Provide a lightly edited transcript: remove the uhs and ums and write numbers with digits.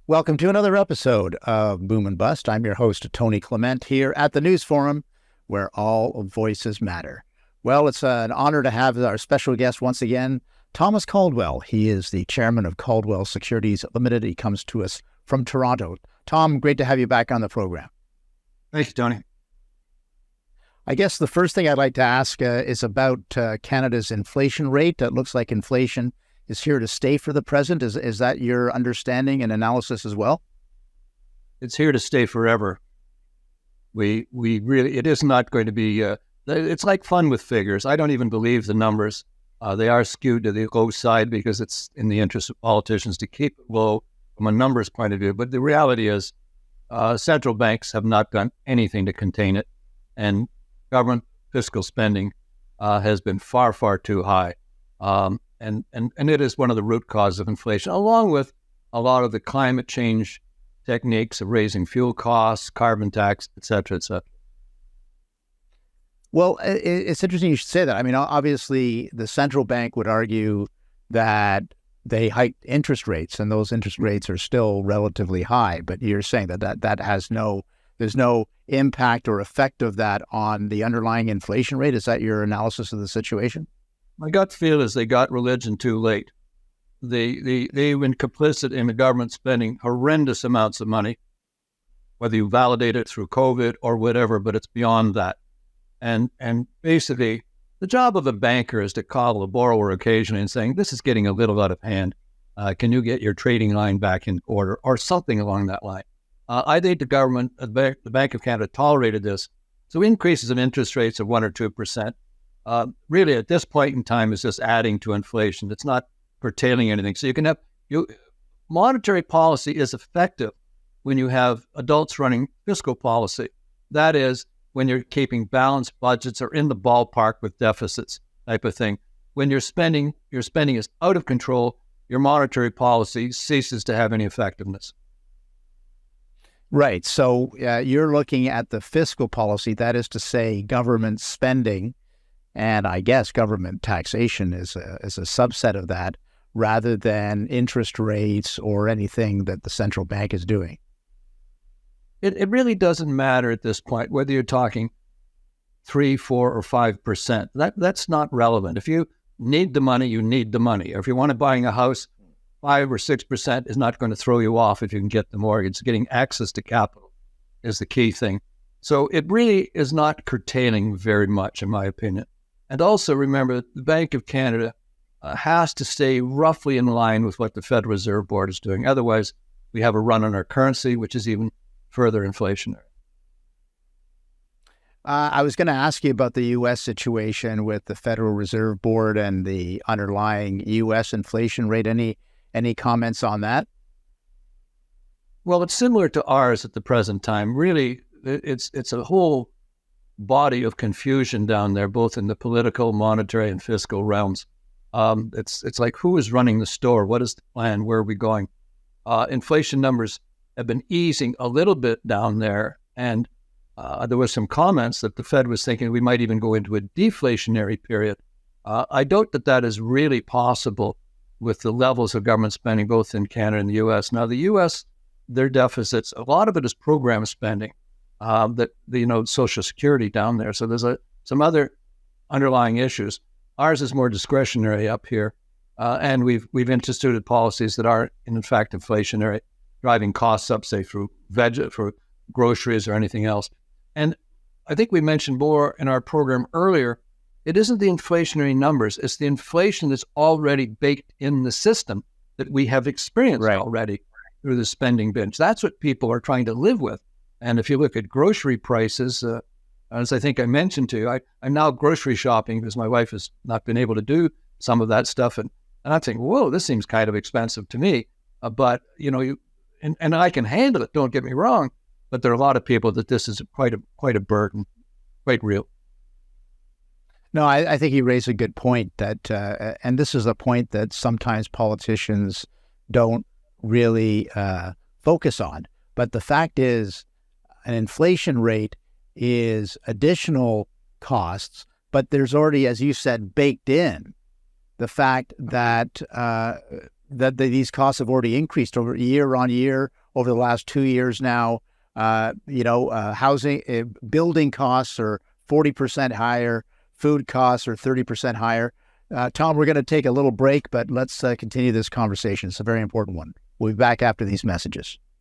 Welcome to another episode of Boom and Bust. I'm your host, Tony Clement, here at the News Forum, where all voices matter. Well, it's an honor to have our special guest once again, Thomas Caldwell. He is the chairman of Caldwell Securities Ltd. He comes to us from Toronto. Tom, great to have you back on the program. Thank you, Tony. I guess the first thing I'd like to ask is about Canada's inflation rate. It looks like inflation is here to stay for the present. Is that your understanding and analysis as well? It's here to stay forever. We really, it is not going to be, it's like fun with figures. I don't even believe the numbers. They are skewed to the low side because it's in the interest of politicians to keep it low from a numbers point of view. But the reality is central banks have not done anything to contain it. And government fiscal spending has been far, far too high. And it is one of the root causes of inflation, along with a lot of the climate change techniques of raising fuel costs, carbon tax, et cetera, et cetera. Well, it's interesting you should say that. I mean, obviously, the central bank would argue that they hiked interest rates, and those interest rates are still relatively high. But you're saying that has there's no impact or effect of that on the underlying inflation rate. Is that your analysis of the situation? My gut feel is they got religion too late. They've been complicit in the government spending horrendous amounts of money, whether you validate it through COVID or whatever, but it's beyond that. And basically, the job of a banker is to call a borrower occasionally and saying, this is getting a little out of hand. Can you get your trading line back in order or something along that line? I think the government, the Bank of Canada, tolerated this. So increases in interest rates of 1 or 2%. Really, at this point in time, is just adding to inflation. It's not curtailing anything. So you can have monetary policy is effective when you have adults running fiscal policy. That is, when you're keeping balanced budgets or in the ballpark with deficits, type of thing. When your spending is out of control, your monetary policy ceases to have any effectiveness. Right. So you're looking at the fiscal policy, that is to say, government spending. And I guess government taxation is a subset of that, rather than interest rates or anything that the central bank is doing. It really doesn't matter at this point whether you're talking 3, 4, or 5%. That's not relevant. If you need the money, you need the money. Or if you want to buy a house, 5 or 6% is not going to throw you off if you can get the mortgage. Getting access to capital is the key thing. So it really is not curtailing very much, in my opinion. And also remember, the Bank of Canada has to stay roughly in line with what the Federal Reserve Board is doing. Otherwise, we have a run on our currency, which is even further inflationary. I was going to ask you about the U.S. situation with the Federal Reserve Board and the underlying U.S. inflation rate. Any comments on that? Well, it's similar to ours at the present time. Really, it's a whole body of confusion down there, both in the political, monetary, and fiscal realms. It's like, who is running the store? What is the plan? Where are we going? Inflation numbers have been easing a little bit down there, and there was some comments that the Fed was thinking we might even go into a deflationary period. I doubt that is really possible with the levels of government spending both in Canada and the U.S. Now, the U.S., their deficits, a lot of it is program spending. Social Security down there. So there's some other underlying issues. Ours is more discretionary up here, and we've instituted policies that are in fact inflationary, driving costs up, say for groceries or anything else. And I think we mentioned more in our program earlier. It isn't the inflationary numbers; it's the inflation that's already baked in the system that we have experienced already through the spending binge. That's what people are trying to live with. And if you look at grocery prices, as I think I mentioned to you, I'm now grocery shopping because my wife has not been able to do some of that stuff. And I'm thinking, whoa, this seems kind of expensive to me. But I can handle it, don't get me wrong. But there are a lot of people that this is quite a burden, quite real. No, I think he raised a good point that, and this is a point that sometimes politicians don't really focus on. But the fact is, an inflation rate is additional costs, but there's already, as you said, baked in the fact that that these costs have already increased over year on year over the last 2 years now. Housing, building costs are 40% higher. Food costs are 30% higher. Tom, we're going to take a little break, but let's continue this conversation. It's a very important one. We'll be back after these messages.